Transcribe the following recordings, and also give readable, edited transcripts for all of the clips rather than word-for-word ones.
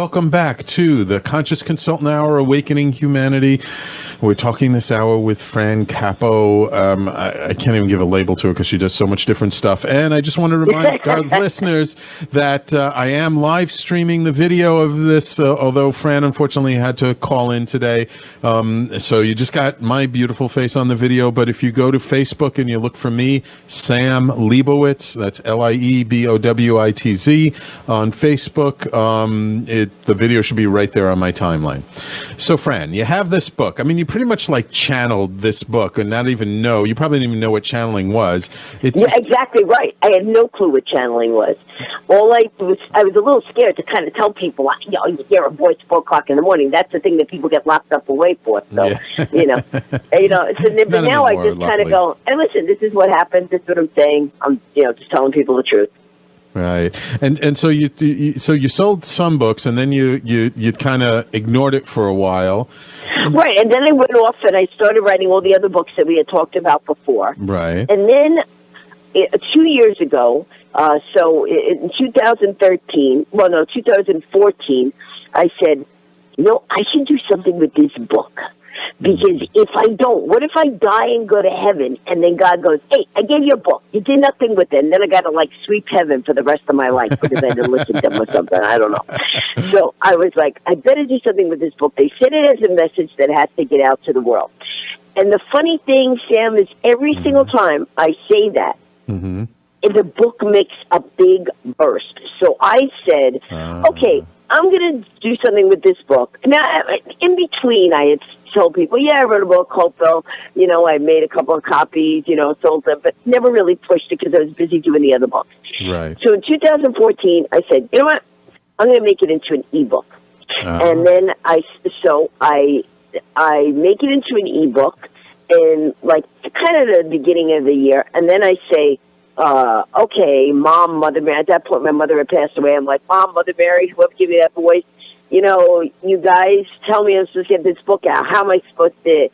welcome back to the Conscious Consultant Hour, Awakening Humanity. We're talking this hour with Fran Capo. I can't even give a label to her because she does so much different stuff. And I just want to remind our listeners that I am live streaming the video of this, although Fran unfortunately had to call in today. So you just got my beautiful face on the video. But if you go to Facebook and you look for me, Sam Liebowitz, that's Liebowitz on Facebook, the video should be right there on my timeline. So Fran, you have this book. I mean, you pretty much like channeled this book and not even know, you probably didn't even know what channeling was. Yeah, exactly right. I had no clue what channeling was. I was a little scared to kind of tell people, you hear a voice 4 o'clock in the morning. That's the thing that people get locked up away for. So, yeah. But now I just kind of go, and listen, this is what happens. This is what I'm saying. I'm, just telling people the truth. Right, and so you sold some books, and then you kind of ignored it for a while. Right, and then I went off and I started writing all the other books that we had talked about before. Right, and then 2 years ago, so in 2014, I said, I should do something with this book. Because if I don't, what if I die and go to heaven, and then God goes, hey, I gave you a book. You did nothing with it, and then I got to, sweep heaven for the rest of my life because I didn't listen to them or something. I don't know. So I was like, I better do something with this book. They said it as a message that has to get out to the world. And the funny thing, Sam, is every single time I say that, the book makes a big burst. So I said, okay, I'm going to do something with this book. Now, in between, I had told people, I wrote a book, Hopeville. I made a couple of copies, sold them, but never really pushed it because I was busy doing the other books. Right. So in 2014, I said, you know what? I'm going to make it into an ebook. And then I make it into an ebook in kind of the beginning of the year. And then I say, okay, Mom, Mother Mary. At that point, my mother had passed away. I'm like, Mom, Mother Mary, whoever gave me that voice, you guys tell me I'm supposed to get this book out. How am I supposed to,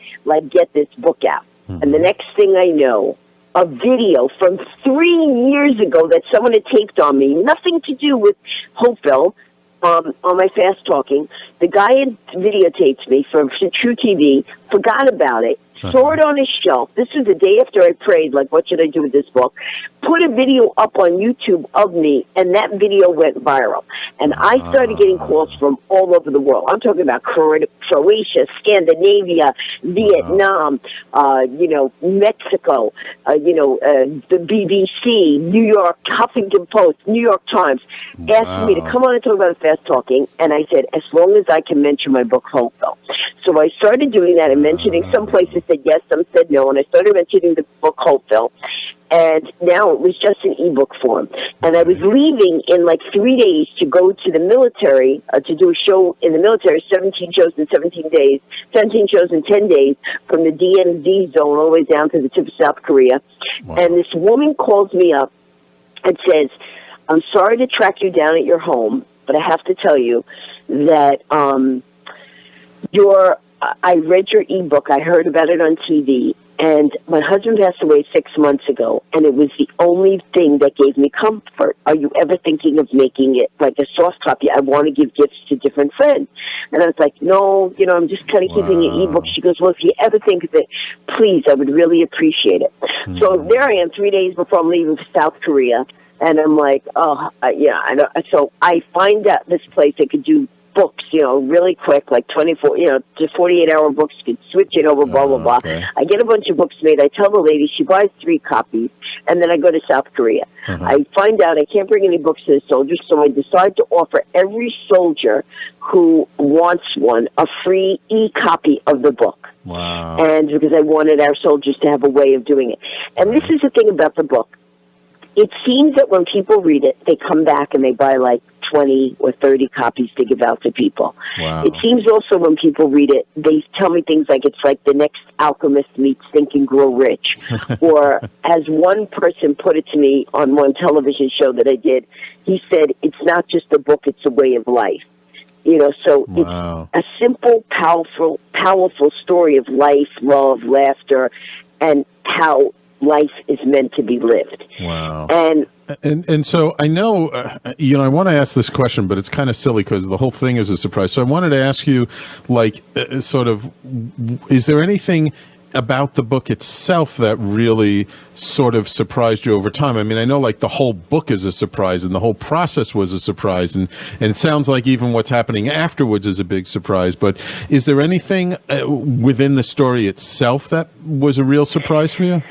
get this book out? And the next thing I know, a video from 3 years ago that someone had taped on me, nothing to do with Hopeville, on my fast talking. The guy had videotaped me from True TV, forgot about it, saw it on his shelf. This was the day after I prayed, what should I do with this book? Put a video up on YouTube of me, and that video went viral. And I started getting calls from all over the world. I'm talking about Croatia, Scandinavia, Vietnam, Mexico, the BBC, New York, Huffington Post, New York Times, asked me to come on and talk about fast talking. And I said, as long as I can mention my book, Hopeville. So I started doing that and mentioning some places said yes, some said no, and I started mentioning the book Hopeville. And now it was just an ebook form. And I was leaving in 3 days to go to the military, to do a show in the military, 17 shows in 17 days, 17 shows in 10 days, from the DMZ zone all the way down to the tip of South Korea. Wow. And this woman calls me up and says, I'm sorry to track you down at your home, but I have to tell you that I read your ebook, I heard about it on TV, and my husband passed away 6 months ago, and it was the only thing that gave me comfort. Are you ever thinking of making it like a soft copy? I want to give gifts to different friends. And I was like, no, I'm just kind of keeping an ebook. She goes, well, if you ever think of it, please, I would really appreciate it. So there I am 3 days before I'm leaving for South Korea, and I'm like, I know. So I find out this place that could do books, really quick, 24, to 48-hour books. You can switch it over, blah, blah, blah. Okay. I get a bunch of books made. I tell the lady, she buys 3 copies, and then I go to South Korea. I find out I can't bring any books to the soldiers, so I decide to offer every soldier who wants one a free e-copy of the book. Wow. And because I wanted our soldiers to have a way of doing it. And this is the thing about the book. It seems that when people read it, they come back and they buy 20 or 30 copies to give out to people. Wow. It seems also when people read it, they tell me things like it's like the next alchemist meets Think and Grow Rich. Or as one person put it to me on one television show that I did, he said, it's not just a book, it's a way of life. So wow. It's a simple, powerful story of life, love, laughter, and how life is meant to be lived. Wow. And so I know, I want to ask this question, but it's kind of silly because the whole thing is a surprise. So I wanted to ask you, is there anything about the book itself that really sort of surprised you over time? I mean, I know the whole book is a surprise and the whole process was a surprise, and it sounds like even what's happening afterwards is a big surprise, but is there anything within the story itself that was a real surprise for you?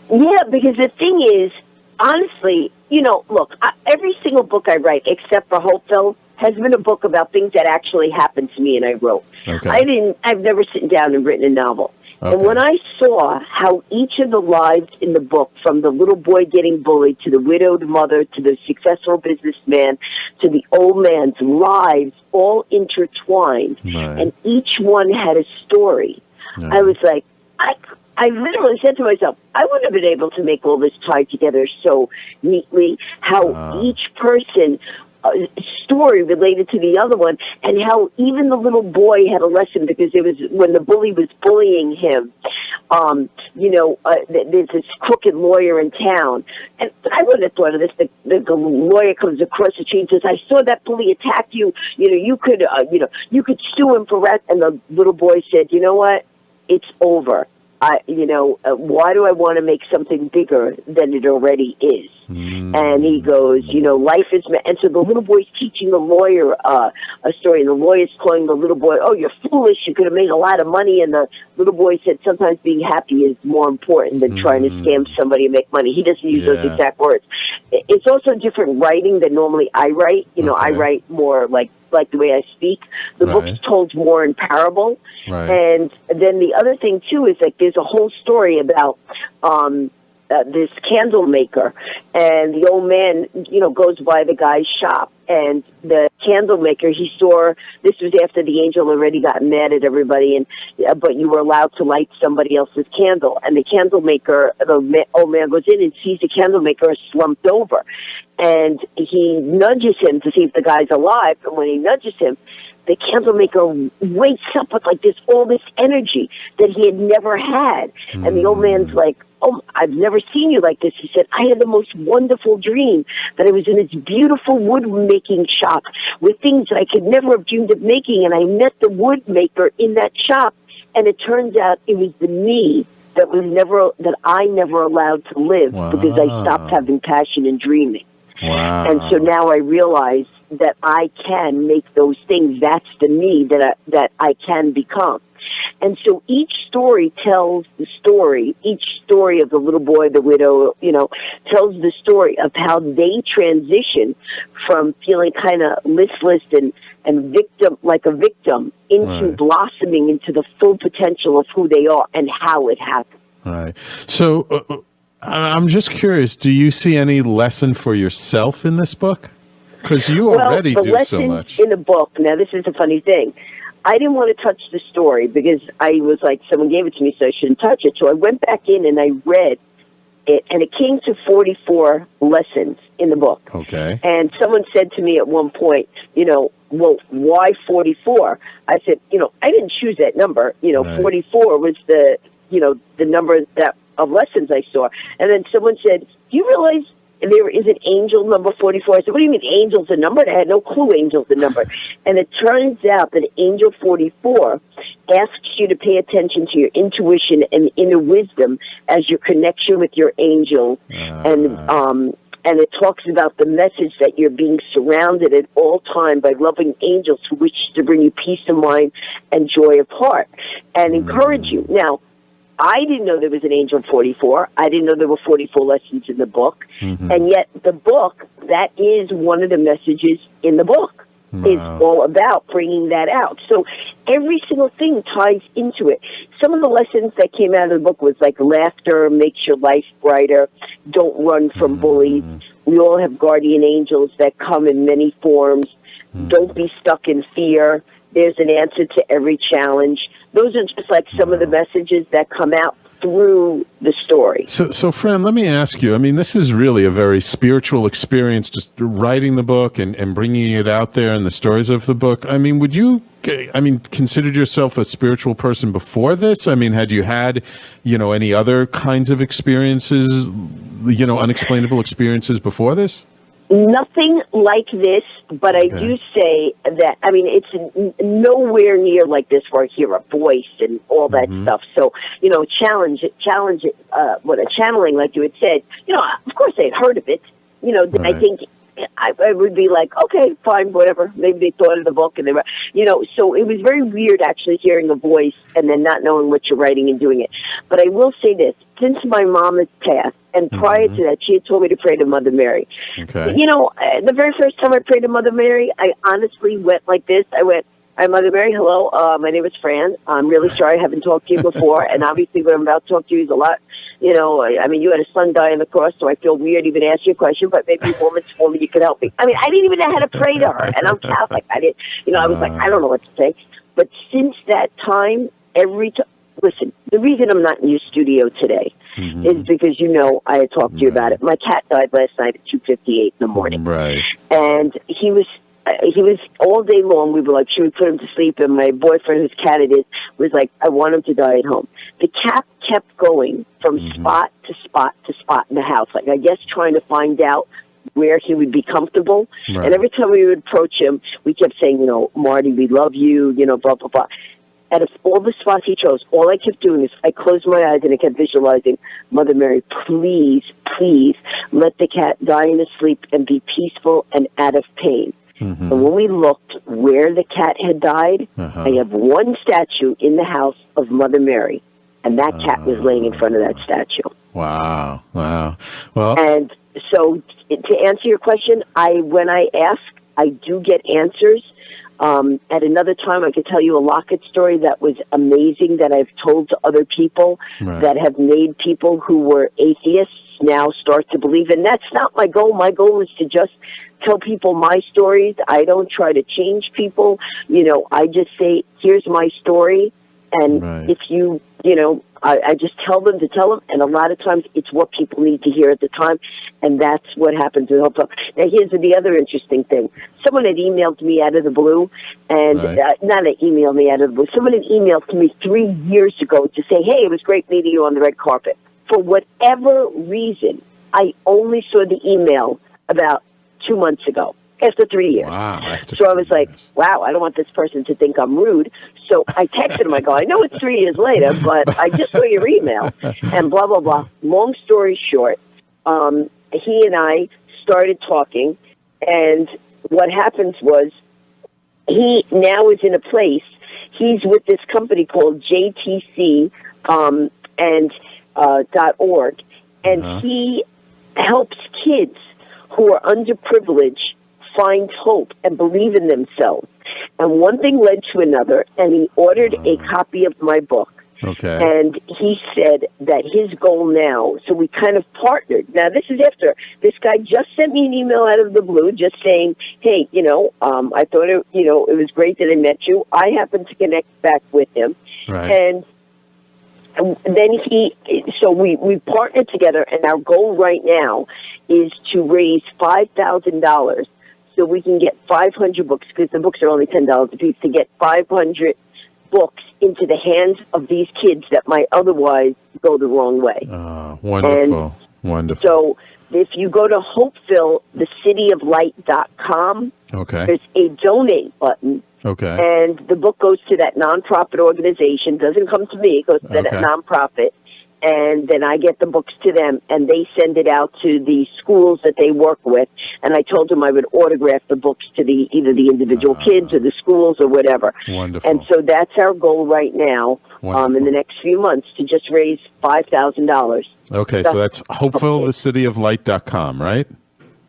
Yeah, because the thing is, honestly, look, every single book I write, except for Hopeville, has been a book about things that actually happened to me and I wrote. Okay. I've never sat down and written a novel. Okay. And when I saw how each of the lives in the book, from the little boy getting bullied to the widowed mother to the successful businessman to the old man's lives, all intertwined, right. and each one had a story, right. I was like, I literally said to myself, I wouldn't have been able to make all this tie together so neatly, how each person story related to the other one, and how even the little boy had a lesson, because it was when the bully was bullying him. There's this crooked lawyer in town, and I wouldn't have thought of this. The lawyer comes across the street and says, "I saw that bully attack you. You could sue him for that." And the little boy said, "You know what? It's over. Why do I want to make something bigger than it already is?" And he goes, life is, and so the little boy's teaching the lawyer a story, and the lawyer's calling the little boy, "Oh, you're foolish, you could have made a lot of money." And the little boy said, "Sometimes being happy is more important than trying to scam somebody and make money." He doesn't use those exact words. It's also different writing than normally I write. I write more like the way I speak. The book's told more in parable. Right. And then the other thing, too, is there's a whole story about this candle maker, and the old man, goes by the guy's shop, and the candle maker, he saw, this was after the angel already got mad at everybody, but you were allowed to light somebody else's candle, and the candle maker, the old man goes in and sees the candle maker is slumped over, and he nudges him to see if the guy's alive, and when he nudges him, the candle maker wakes up with all this energy that he had never had. And the old man's like, "Oh, I've never seen you like this." He said, "I had the most wonderful dream that I was in this beautiful wood making shop with things that I could never have dreamed of making. And I met the wood maker in that shop. And it turns out it was the me that I never allowed to live because I stopped having passion and dreaming." Wow. And so now I realize that I can make those things. That's the me that I can become. And so each story tells the story. Each story of the little boy, the widow, tells the story of how they transition from feeling kind of listless and victim, like a victim, into blossoming into the full potential of who they are and how it happened. Right. So I'm just curious, do you see any lesson for yourself in this book? Because you already do so much. In the book, now this is a funny thing. I didn't want to touch the story because I was like, someone gave it to me, so I shouldn't touch it. So I went back in and I read it, and it came to 44 lessons in the book. Okay. And someone said to me at one point, well, why 44? I said, I didn't choose that number. 44 was the number of lessons I saw. And then someone said, "Do you realize there is an angel number 44? I said, "What do you mean angel's a number?" And I had no clue angel's a number. And it turns out that angel 44 asks you to pay attention to your intuition and inner wisdom as your connection with your angel. And it talks about the message that you're being surrounded at all time by loving angels who wish to bring you peace of mind and joy of heart and encourage you. Now, I didn't know there was an angel 44. I didn't know there were 44 lessons in the book. And yet the book, that is one of the messages in the book. It's all about bringing that out. So every single thing ties into it. Some of the lessons that came out of the book was like laughter makes your life brighter. Don't run from bullies. We all have guardian angels that come in many forms. Don't be stuck in fear. There's an answer to every challenge. Those are just like some of the messages that come out through the story. So, Fran, let me ask you. I mean, this is really a very spiritual experience, just writing the book and bringing it out there and the stories of the book. I mean, considered yourself a spiritual person before this? I mean, had you had, any other kinds of experiences, unexplainable experiences before this? Nothing like this, but I do say that, it's nowhere near like this where I hear a voice and all that stuff. So, challenge it, channeling, like you had said, of course I had heard of it. I think I would be like, okay, fine, whatever. Maybe they thought of the book and they were, so it was very weird actually hearing a voice and then not knowing what you're writing and doing it. But I will say this, since my mom has passed, and prior to that, she had told me to pray to Mother Mary. Okay. The very first time I prayed to Mother Mary, I honestly went like this. I went, "Hi, Mother Mary. Hello. My name is Fran. I'm really sorry I haven't talked to you before. And obviously what I'm about to talk to you is a lot. You had a son die on the cross, so I feel weird even asking you a question, but maybe a woman's for me, you could help me." I didn't even know how to pray to her. And I'm Catholic. I was like, I don't know what to say. But since that time, listen, the reason I'm not in your studio today is because I had talked to you about it. My cat died last night at 2:58 in the morning. Right. And he was all day long. We were like, should we put him to sleep? And my boyfriend, whose cat it is, was like, I want him to die at home. The cat kept going from spot to spot to spot in the house, like I guess trying to find out where he would be comfortable. Right. And every time we would approach him, we kept saying, Marty, we love you, blah, blah, blah. Out of all the spots he chose, all I kept doing is I closed my eyes and I kept visualizing, Mother Mary, please, please let the cat die in his sleep and be peaceful and out of pain. And when we looked where the cat had died, I have one statue in the house of Mother Mary, and that cat was laying in front of that statue. Wow. Well, and so to answer your question, when I ask, I do get answers. At another time, I could tell you a locket story that was amazing that I've told to other people that have made people who were atheists now start to believe. And that's not my goal. My goal is to just tell people my stories. I don't try to change people. I just say, here's my story. And if you, I just tell them to tell them. And a lot of times it's what people need to hear at the time. And that's what happens with Hopeville. Now, here's the other interesting thing. Someone had emailed me out of the blue, and emailed me out of the blue. Someone had emailed to me 3 years ago to say, hey, it was great meeting you on the red carpet. For whatever reason, I only saw the email about 2 months ago, after 3 years. Wow. So I was like, wow, I don't want this person to think I'm rude. So I texted him. I go, I know it's 3 years later, but I just saw your email, and blah, blah, blah. Long story short, he and I started talking, and what happens was he now is in a place, he's with this company called JTC .org, and he helps kids who are underprivileged find hope and believe in themselves. And one thing led to another, and he ordered a copy of my book. Okay. And he said that his goal now, so we kind of partnered. Now, this is after this guy just sent me an email out of the blue just saying, hey, I thought it was great that I met you. I happened to connect back with him. Right. And then we partnered together, and our goal right now is to raise $5,000 so we can get 500 books, because the books are only $10 a piece, to get 500 books into the hands of these kids that might otherwise go the wrong way. Wonderful. Wonderful. So if you go to Hopeville, thecityoflight.com, there's a donate button. Okay. And the book goes to that nonprofit organization. Doesn't come to me. It goes to that nonprofit. And then I get the books to them, and they send it out to the schools that they work with. And I told them I would autograph the books to either the individual kids or the schools or whatever. Wonderful. And so that's our goal right now in the next few months, to just raise $5,000. Okay, so that's HopevilleTheCityOfLight.com, right?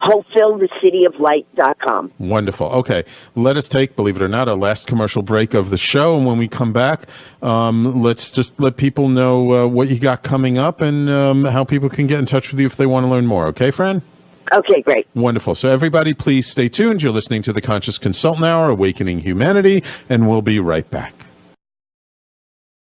HopevilleTheCityOfLight.com. Wonderful. Okay, let us take, believe it or not, our last commercial break of the show. And when we come back, let's just let people know what you got coming up and how people can get in touch with you if they want to learn more. Okay, Fran? Okay, great. Wonderful. So everybody, please stay tuned. You're listening to the Conscious Consultant Hour, Awakening Humanity, and we'll be right back.